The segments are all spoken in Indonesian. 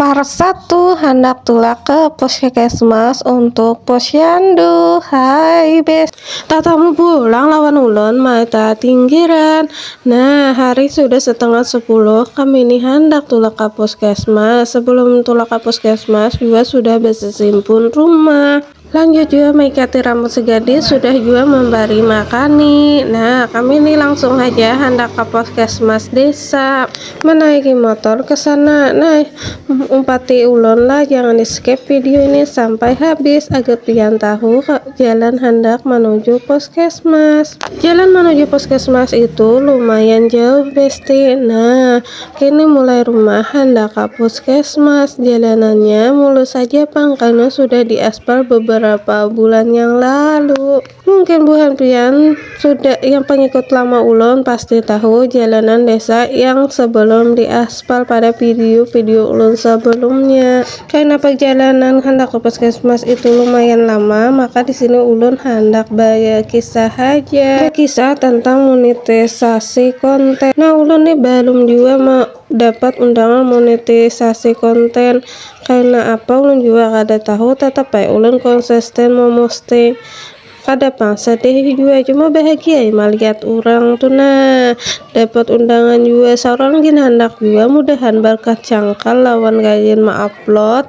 Farsatu hendak tulak ke puskesmas untuk posyandu. Hai bes, tatamu pulang lawan ulun mata tinggiran. Nah, hari sudah setengah 10. Kami ini hendak tulak ke puskesmas. Sebelum tulak ke puskesmas juga sudah bersimpun rumah. Lanjut juga mengikati rambut segadis, sudah juga memberi makani. Nah, kami ini langsung aja hendak ke puskesmas desa, menaiki motor ke sana. Nah, umpati ulun lah, jangan di skip video ini sampai habis agar pian tahu jalan hendak menuju puskesmas. Jalan menuju puskesmas itu lumayan jauh besti. Nah, kini mulai rumah hendak ke puskesmas, jalanannya mulus saja pang karena sudah diaspal beberapa bulan yang lalu. Mungkin buhan pian sudah yang pengikut lama ulun pasti tahu jalanan desa yang sebelum diaspal pada video-video ulun sebelumnya. Karena perjalanan hendak ke puskesmas itu lumayan lama, maka di sini ulun hendak kisah aja, kisah tentang monetisasi konten. Nah, ulun nih belum juga mau dapat undangan monetisasi konten. Karena apa ulun juga kada tahu, tetap baik ulun konsisten memosting. Kada pang sedih juga, cuma bahagia ya melihat orang tuh. Nah, dapat undangan juga seorang gini hendak juga mudahan berkat cangkal lawan gajian upload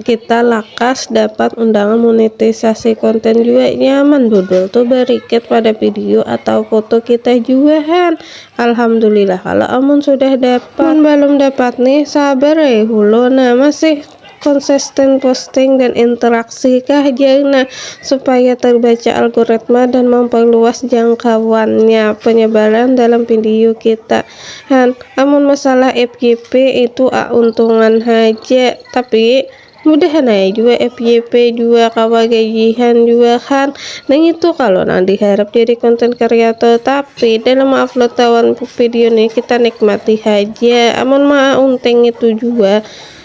kita lakas dapat undangan monetisasi konten juga nyaman dodol tuh berikat pada video atau foto kita juga kan. Alhamdulillah kalau amun sudah dapat, belum dapat nih sabar ya hulo. Nah, masih konsisten posting dan interaksi kah jana supaya terbaca algoritma dan memperluas jangkauannya penyebaran dalam video kita. Han, amun masalah FYP itu untungan aja, tapi mudahan aja juga FYP juga kawa gajian juga kan. Nah, itu kalau nanti diharap jadi konten kreator, tapi dalam upload tawan video nih kita nikmati aja. Amun mah unting itu juga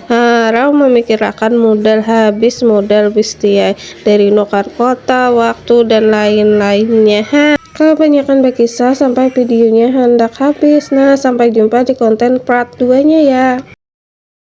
harau memikirkan modal habis, modal bestiai dari nukar kota, waktu dan lain-lainnya. Kebanyakan berkisah sampai videonya hendak habis. Nah, sampai jumpa di konten part 2 nya ya.